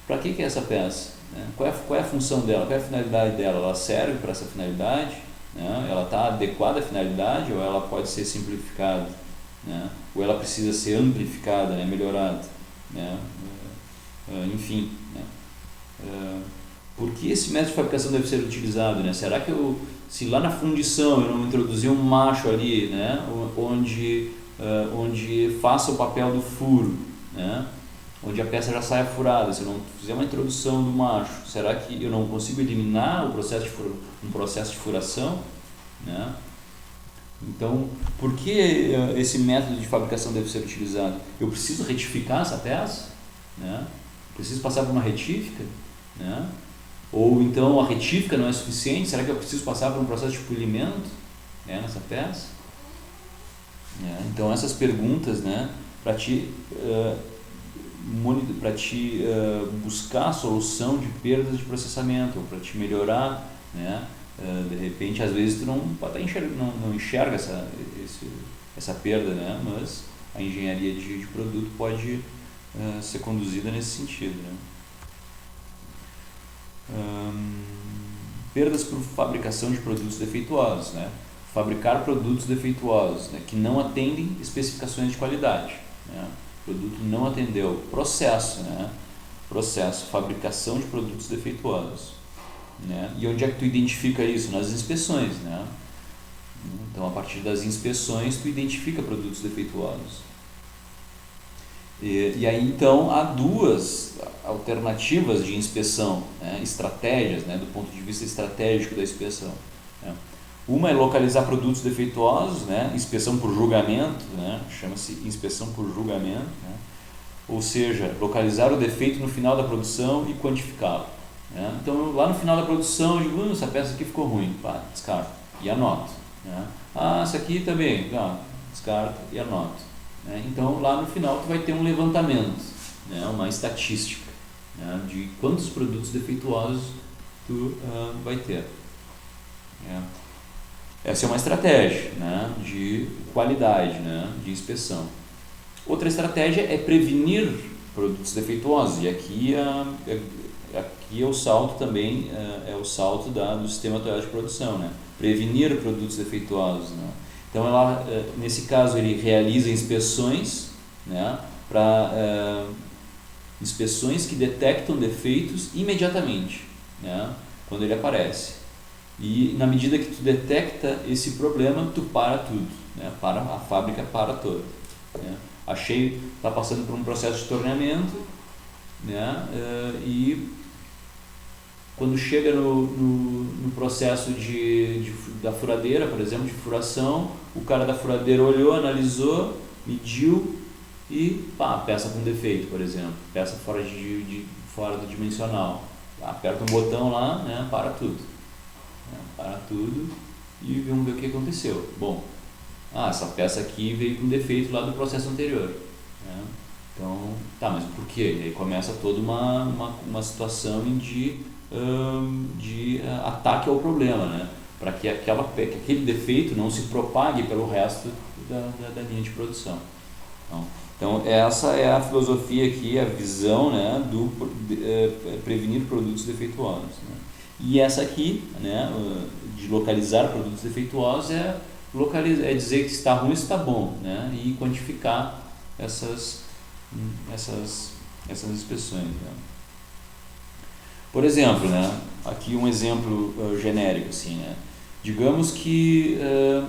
para que é essa peça, né? Qual é a função dela, qual é a finalidade dela, ela serve para essa finalidade, né? Ela está adequada à finalidade ou ela pode ser simplificada, né? Ou ela precisa ser amplificada, né? Melhorada, né? Enfim, né? Por que esse método de fabricação deve ser utilizado, né? Será que se lá na fundição eu não introduzir um macho ali, né, onde faça o papel do furo, né, onde a peça já saia furada, se eu não fizer uma introdução do macho, será que eu não consigo eliminar um processo de furação, né? Então, por que esse método de fabricação deve ser utilizado? Eu preciso retificar essa peça, né? Preciso passar por uma retífica, né? Ou então a retífica não é suficiente, será que eu preciso passar por um processo de polimento, né, nessa peça? Então essas perguntas, né, para ti buscar a solução de perdas de processamento, ou para te melhorar, né? De repente, às vezes tu não enxerga essa perda, né? Mas a engenharia de produto pode ser conduzida nesse sentido, né? Perdas por fabricação de produtos defeituosos, né? Fabricar produtos defeituosos, né, que não atendem especificações de qualidade, né? O produto não atendeu, processo, né? Processo, fabricação de produtos defeituosos, né? E onde é que tu identifica isso? Nas inspeções, né? Então, a partir das inspeções, tu identifica produtos defeituosos. E aí, então, há duas alternativas de inspeção, né? Estratégias, né? Do ponto de vista estratégico da inspeção, né? Uma é localizar produtos defeituosos, né? Inspeção por julgamento, né? Chama-se inspeção por julgamento, né? Ou seja, localizar o defeito no final da produção e quantificá-lo, né? Então, lá no final da produção, eu digo, essa peça aqui ficou ruim, pá, descarto e anoto, né? Essa aqui também, descarto e anoto, né? Então, lá no final, tu vai ter um levantamento, né? Uma estatística, né? De quantos produtos defeituosos tu vai ter, né? Essa é uma estratégia, né, de qualidade, né, de inspeção. Outra estratégia é prevenir produtos defeituosos, e aqui é o salto também, é o salto do sistema Toyota de produção, né, prevenir produtos defeituosos, né. Então, nesse caso, ele realiza inspeções, né, inspeções que detectam defeitos imediatamente, né, quando ele aparece. E na medida que tu detecta esse problema, tu para tudo, né? A fábrica para toda, né? Está passando por um processo de torneamento, né? E quando chega no processo da furadeira, por exemplo, de furação, o cara da furadeira olhou, analisou, mediu e peça com defeito, por exemplo, peça fora do dimensional, aperta um botão lá, né? Para tudo. Para tudo e vamos ver o que aconteceu. Bom, essa peça aqui veio com defeito lá do processo anterior, né? Então, mas por quê? E aí começa toda uma situação de ataque ao problema, né? Para que aquele defeito não se propague pelo resto da linha de produção. Então, essa é a filosofia aqui, a visão, né, prevenir produtos defeituosos, né? E essa aqui, né, de localizar produtos defeituosos é dizer que está ruim ou está bom, né, e quantificar essas inspeções, né. Por exemplo, né, aqui um exemplo genérico, assim, né, digamos que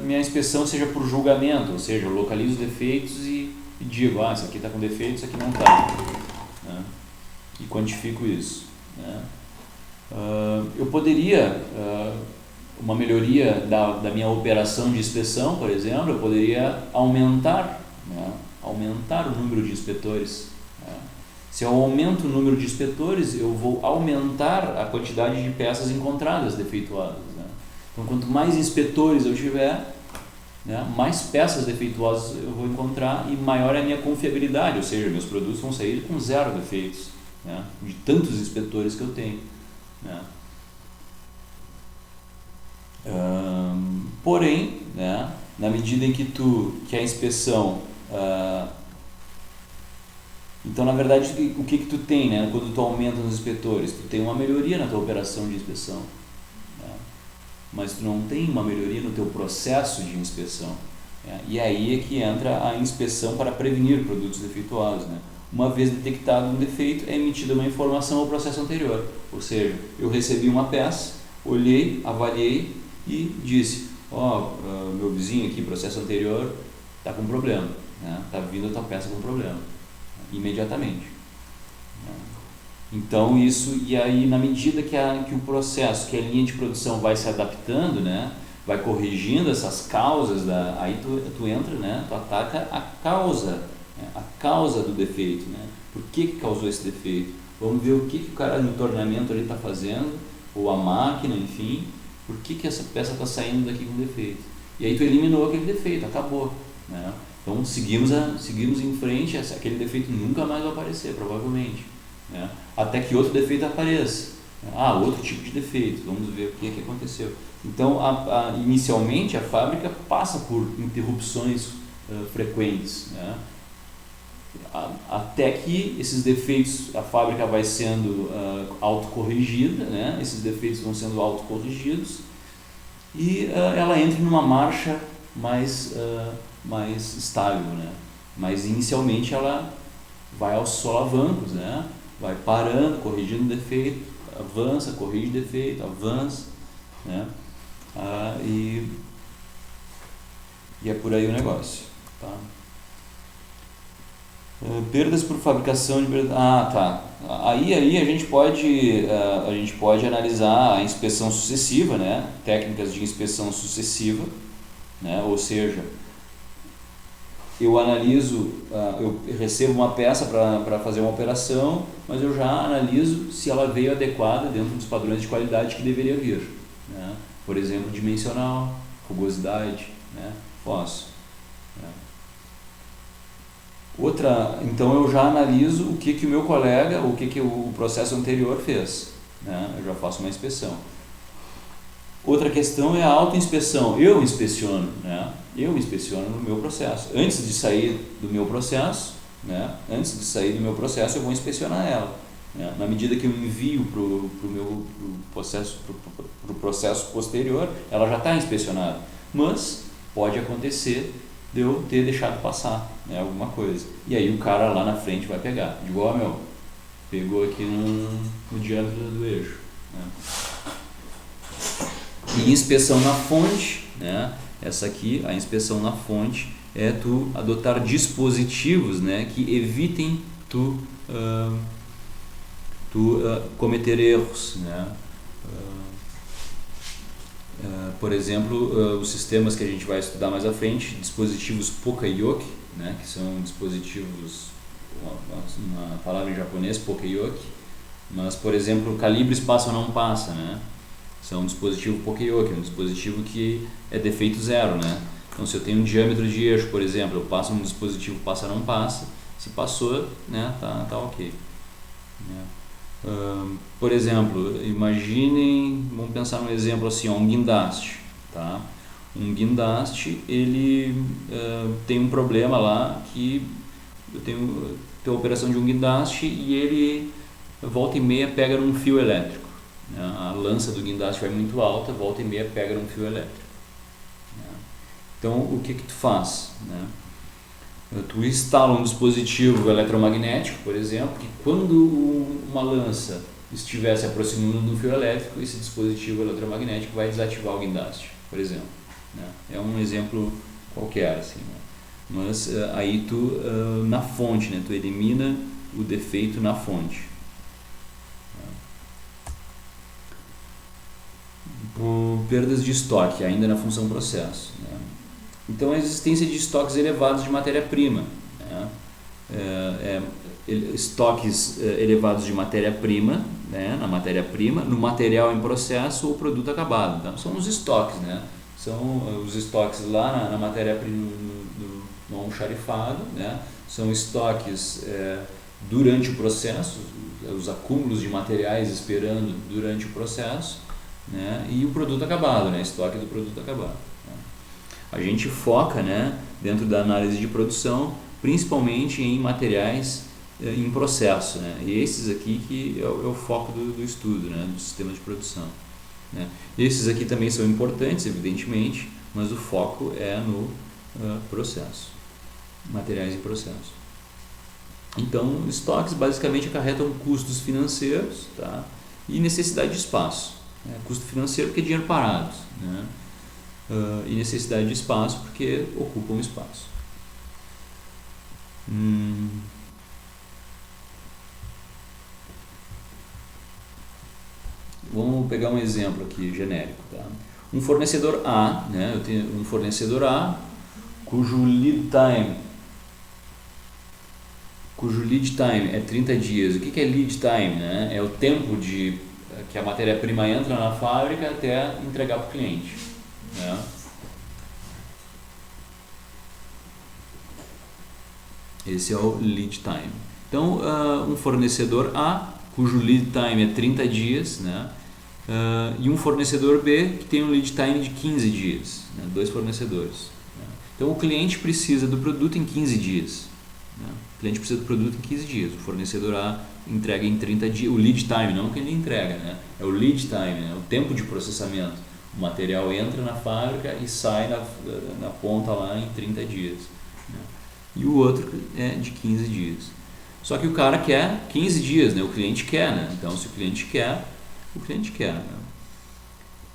minha inspeção seja por julgamento, ou seja, eu localizo os defeitos e digo, isso aqui está com defeito, isso aqui não está, né, e quantifico isso, né. Eu poderia, uma melhoria da minha operação de inspeção, por exemplo, eu poderia aumentar o número de inspetores, né? Se eu aumento o número de inspetores, eu vou aumentar a quantidade de peças encontradas defeituosas, né? Então, quanto mais inspetores eu tiver, né, mais peças defeituosas eu vou encontrar e maior é a minha confiabilidade, ou seja, meus produtos vão sair com 0 defeitos, né, de tantos inspetores que eu tenho, né. Porém, né, na medida em que a inspeção, então na verdade o que tu tem, né, quando tu aumenta os inspetores, tu tem uma melhoria na tua operação de inspeção, né, mas tu não tem uma melhoria no teu processo de inspeção, né, e aí é que entra a inspeção para prevenir produtos defeituosos, né. Uma vez detectado um defeito, é emitida uma informação ao processo anterior, ou seja, eu recebi uma peça, olhei, avaliei e disse, meu vizinho aqui, processo anterior, está com problema, né? Está vindo a tua peça com problema, imediatamente. Então isso, e aí na medida que o processo, que a linha de produção vai se adaptando, né? Vai corrigindo essas causas, aí tu entra, né? Tu ataca a causa, né? A causa do defeito, né? Por que causou esse defeito? Vamos ver o que o cara no torneamento ali está fazendo, ou a máquina, enfim, por que essa peça está saindo daqui com defeito? E aí tu eliminou aquele defeito, acabou, né? Então seguimos em frente, aquele defeito nunca mais vai aparecer, provavelmente, né? Até que outro defeito apareça, outro tipo de defeito, vamos ver o que aconteceu. Então inicialmente a fábrica passa por interrupções frequentes, né? Até que esses defeitos, a fábrica vai sendo autocorrigida, né? Esses defeitos vão sendo autocorrigidos e ela entra numa marcha mais estável, né? Mas inicialmente ela vai aos solavancos, né? Vai parando, corrigindo defeito, avança, corrige defeito, avança, né? E é por aí o negócio, tá? Perdas por fabricação de... tá. Aí a gente pode analisar a inspeção sucessiva, né? Técnicas de inspeção sucessiva, né? Ou seja, eu analiso, eu recebo uma peça para fazer uma operação, mas eu já analiso se ela veio adequada dentro dos padrões de qualidade que deveria vir, né? Por exemplo, dimensional, rugosidade, né? Posso. Né? Então eu já analiso o que o meu colega, o que o processo anterior fez, né? Eu já faço uma inspeção. Outra questão é a autoinspeção. Eu inspeciono, né? Eu inspeciono no meu processo. Antes de sair do meu processo, né? Eu vou inspecionar ela, né? Na medida que eu envio para o processo posterior, ela já está inspecionada. Mas pode acontecer de eu ter deixado passar, né, alguma coisa. E aí o cara lá na frente vai pegar. Digo, pegou aqui no diâmetro do eixo, né? E inspeção na fonte, né? Essa aqui, a inspeção na fonte, é tu adotar dispositivos, né, que evitem tu cometer erros, né? Por exemplo, os sistemas que a gente vai estudar mais à frente, dispositivos Poka-yoke, né, que são dispositivos, uma palavra em japonês, Poka-yoke, mas, por exemplo, calibres passa ou não passa, né? São um dispositivo Poka-yoke, um dispositivo que é defeito zero, né? Então, se eu tenho um diâmetro de eixo, por exemplo, eu passo um dispositivo passa ou não passa, se passou, né, tá ok, né? Por exemplo, imaginem, vamos pensar num exemplo assim, um guindaste, tá? Um guindaste, ele tem um problema lá que eu tenho a operação de um guindaste e ele volta e meia pega num fio elétrico, né? A lança do guindaste vai muito alta, volta e meia pega num fio elétrico, né? Então o que tu faz, né? Tu instala um dispositivo eletromagnético, por exemplo, que quando uma lança estiver se aproximando do fio elétrico, esse dispositivo eletromagnético vai desativar o guindaste, por exemplo, né? É um exemplo qualquer, assim, né? Mas aí tu, na fonte, né? Tu elimina o defeito na fonte. Perdas de estoque, ainda na função processo, né? Então, a existência de estoques elevados de matéria-prima, né? Estoques elevados de matéria-prima, né? Na matéria-prima, no material em processo ou produto acabado. Então, são os estoques, né? São os estoques lá na matéria-prima, no almoxarifado, né? São estoques durante o processo, os acúmulos de materiais esperando durante o processo, né, e o produto acabado, né, estoque do produto acabado. Né. A gente foca, né, dentro da análise de produção, principalmente em materiais em processo, né, e esses aqui que é o foco do estudo, né, do sistema de produção. Né. Esses aqui também são importantes, evidentemente, mas o foco é no processo, materiais em processo. Então, estoques basicamente acarretam custos financeiros, tá, e necessidade de espaço. Né. Custo financeiro porque é dinheiro parado, né, e necessidade de espaço porque ocupam espaço. Vamos pegar um exemplo aqui genérico, tá? Um fornecedor A, né? Eu tenho um fornecedor A cujo lead time é 30 dias. O que é lead time, né? É o tempo de que a matéria-prima entra na fábrica até entregar para o cliente, né? Esse é o lead time. Então, um fornecedor A, cujo lead time é 30 dias, né? E um fornecedor B, que tem um lead time de 15 dias, né? 2 fornecedores. Né? Então, o cliente precisa do produto em 15 dias. Né? O cliente precisa do produto em 15 dias. O fornecedor A entrega em 30 dias. O lead time, não que ele entrega, né? É o lead time, né? O tempo de processamento. O material entra na fábrica e sai na ponta lá em 30 dias. Né? E o outro é de 15 dias. Só que o cara quer 15 dias, né? O cliente quer, né? Então, se o cliente quer, né?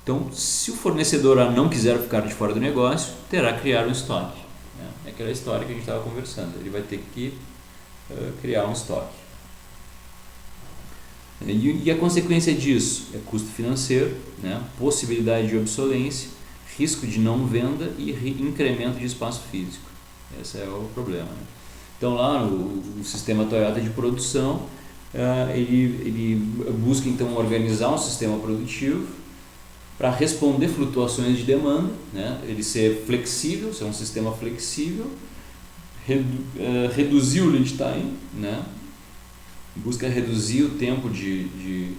Então, se o fornecedor A não quiser ficar de fora do negócio, terá que criar um estoque. Né? É aquela história que a gente estava conversando. Ele vai ter que criar um estoque. E a consequência disso é custo financeiro, né? Possibilidade de obsolência, risco de não venda e incremento de espaço físico. Esse é o problema. Né? Então, lá no sistema Toyota de produção, ele busca então organizar um sistema produtivo para responder flutuações de demanda, né? Ele ser flexível, ser um sistema flexível, reduzir o lead time, né? Busca reduzir o tempo de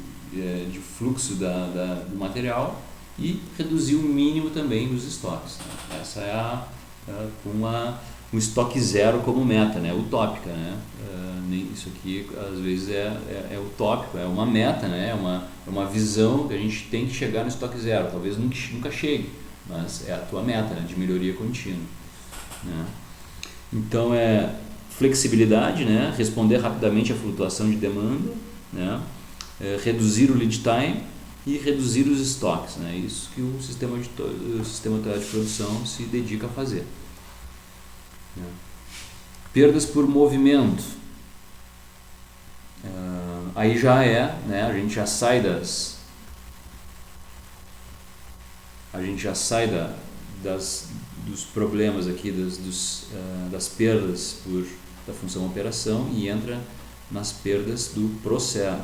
fluxo do material e reduzir o mínimo também dos estoques. Né? Essa é um estoque zero como meta, né? Utópica, né? Isso aqui às vezes é utópico, é uma meta, né? É uma visão que a gente tem que chegar no estoque zero. Talvez nunca chegue, mas é a tua meta, né? De melhoria contínua. Né? Então é flexibilidade, né? Responder rapidamente à flutuação de demanda, né? Reduzir o lead time e reduzir os estoques, né? Isso que o sistema de produção se dedica a fazer. Perdas por movimento, aí já né, a gente já sai dos problemas aqui das perdas da função operação e entra nas perdas do processo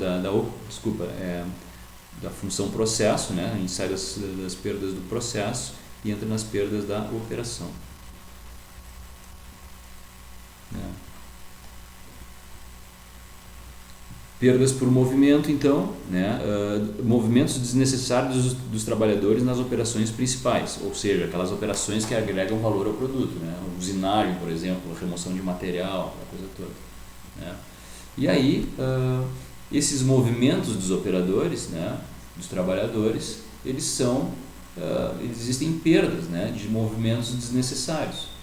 da função processo, né? A gente sai das perdas do processo e entra nas perdas da operação. Perdas por movimento, então, né? Movimentos desnecessários dos trabalhadores nas operações principais, ou seja, aquelas operações que agregam valor ao produto, né? O usinagem, por exemplo, a remoção de material, aquela coisa toda. Né? E aí, esses movimentos dos operadores, né? Dos trabalhadores, existem perdas, né? De movimentos desnecessários.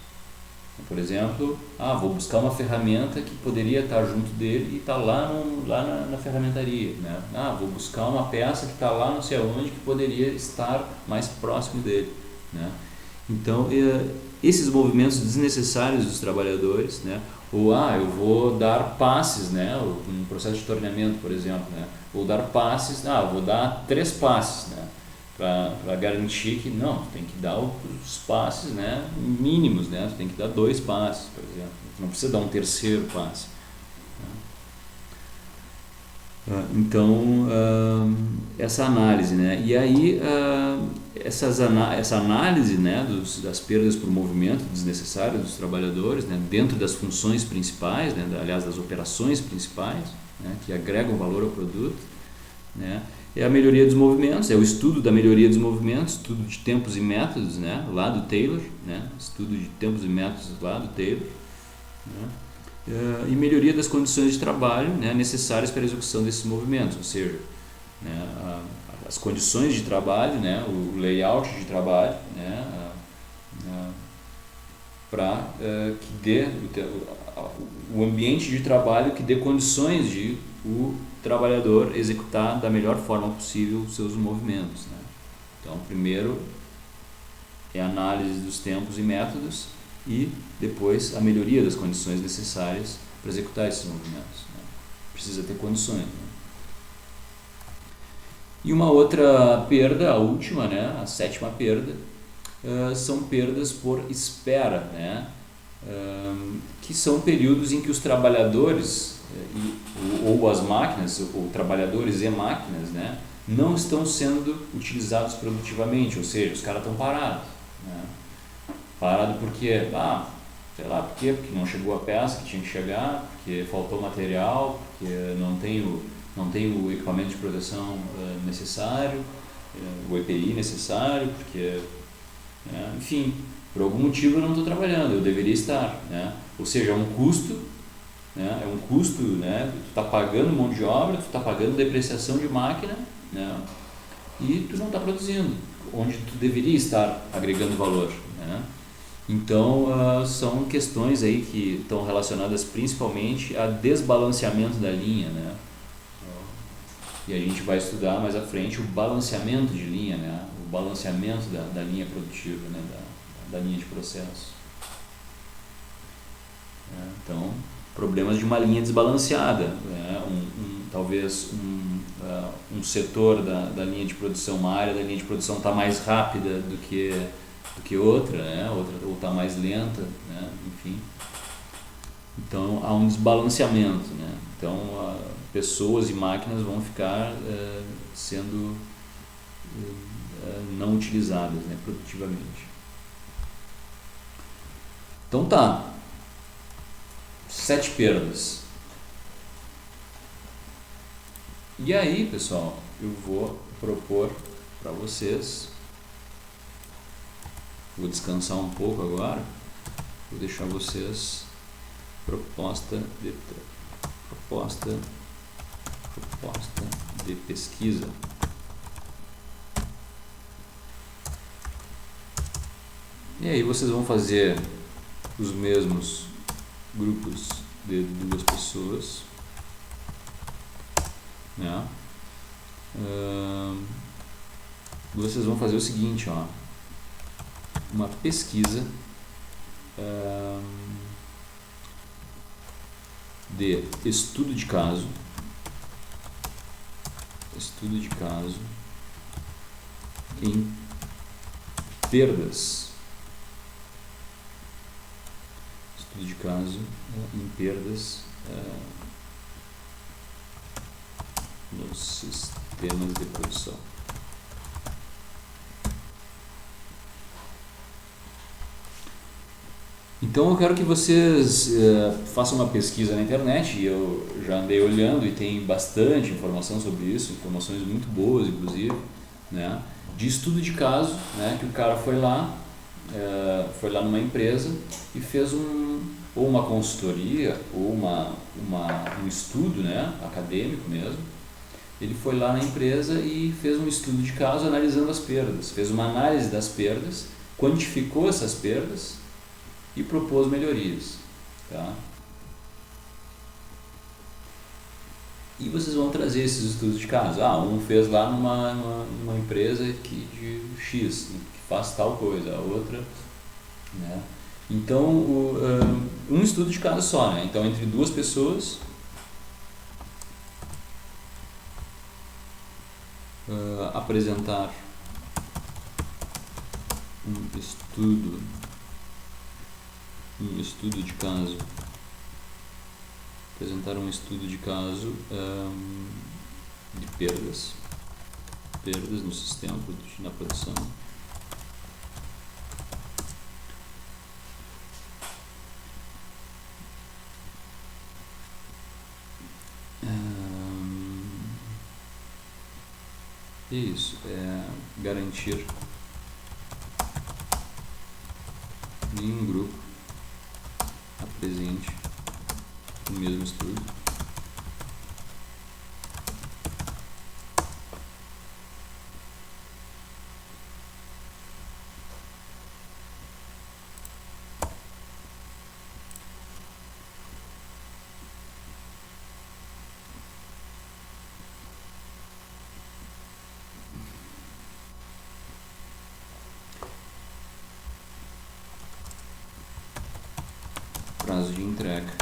Por exemplo, vou buscar uma ferramenta que poderia estar junto dele e está lá na ferramentaria, né? Vou buscar uma peça que está lá não sei aonde que poderia estar mais próximo dele, né? Então, esses movimentos desnecessários dos trabalhadores, né? Ou eu vou dar passes, né? Um processo de torneamento, por exemplo, né? Vou dar passes, vou dar 3 passes, né? Para garantir que tem que dar os passes, né, mínimos, né, tu tem que dar 2 passes, por exemplo, tu não precisa dar um terceiro passe. Então, essa análise, né, e aí essa análise, né, das perdas por movimento desnecessárias dos trabalhadores, né, dentro das funções principais, né, aliás, das operações principais, né, que agregam valor ao produto, né? É a melhoria dos movimentos, é o estudo da melhoria dos movimentos, estudo de tempos e métodos, né, lá do Taylor, né, estudo de tempos e métodos lá do Taylor, né, e melhoria das condições de trabalho, né, necessárias para a execução desses movimentos, ou seja, né, as condições de trabalho, né, o layout de trabalho, né, para que dê o ambiente de trabalho que dê condições de o trabalhador executar da melhor forma possível os seus movimentos, né? Então, primeiro é a análise dos tempos e métodos e depois a melhoria das condições necessárias para executar esses movimentos, né? Precisa ter condições, né? E uma outra perda, a última, né, a sétima perda, são perdas por espera, né? Que são períodos em que os trabalhadores ou as máquinas, ou trabalhadores e máquinas, né, não estão sendo utilizados produtivamente, ou seja, os caras estão parados, né? Parado porque, sei lá por quê, porque não chegou a peça que tinha que chegar, porque faltou material, porque não tem o equipamento de proteção necessário, o EPI necessário, porque, enfim, por algum motivo eu não estou trabalhando, eu deveria estar, né? Ou seja, é um custo, né? É um custo, né? Tu está pagando mão de obra, tu está pagando depreciação de máquina, né? E tu não está produzindo, onde tu deveria estar agregando valor, né? Então, são questões aí que estão relacionadas principalmente a desbalanceamento da linha, né? E a gente vai estudar mais à frente o balanceamento de linha, né? O balanceamento da linha produtiva, né? Da linha de processo. Então, problemas de uma linha desbalanceada, né? Talvez um setor da linha de produção, uma área da linha de produção está mais rápida do que outra, né? Ou está mais lenta, né? Enfim. Então, há um desbalanceamento, né? Então, pessoas e máquinas vão ficar sendo não utilizadas, né, produtivamente. Então tá, 7 perdas. E aí, pessoal, eu vou propor para vocês, vou descansar um pouco agora, vou deixar vocês proposta de pesquisa. E aí vocês vão fazer os mesmos grupos de 2 pessoas, né? Vocês vão fazer o seguinte, ó, uma pesquisa de estudo de caso em perdas. Estudo de caso em perdas nos sistemas de produção. Então eu quero que vocês façam uma pesquisa na internet, e eu já andei olhando e tem bastante informação sobre isso, informações muito boas inclusive, né, de estudo de caso, né, que o cara foi lá numa empresa e fez ou uma consultoria ou um estudo, né, acadêmico mesmo. Ele foi lá na empresa e fez um estudo de caso analisando as perdas, fez uma análise das perdas, quantificou essas perdas e propôs melhorias, tá? E vocês vão trazer esses estudos de caso. Um fez lá numa empresa de X, que faz tal coisa, a outra, né? Então, um estudo de caso só, né? Então, entre 2 pessoas, apresentar um estudo de caso, de perdas no sistema, na produção. Isso, é garantir nenhum grupo apresente o mesmo estudo. Prazo de entrega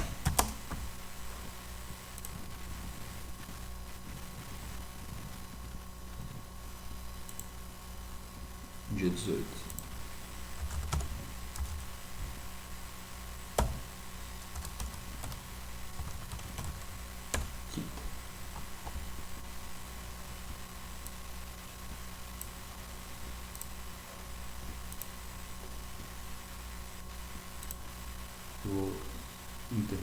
dia 18. Quinta. Vou interromper.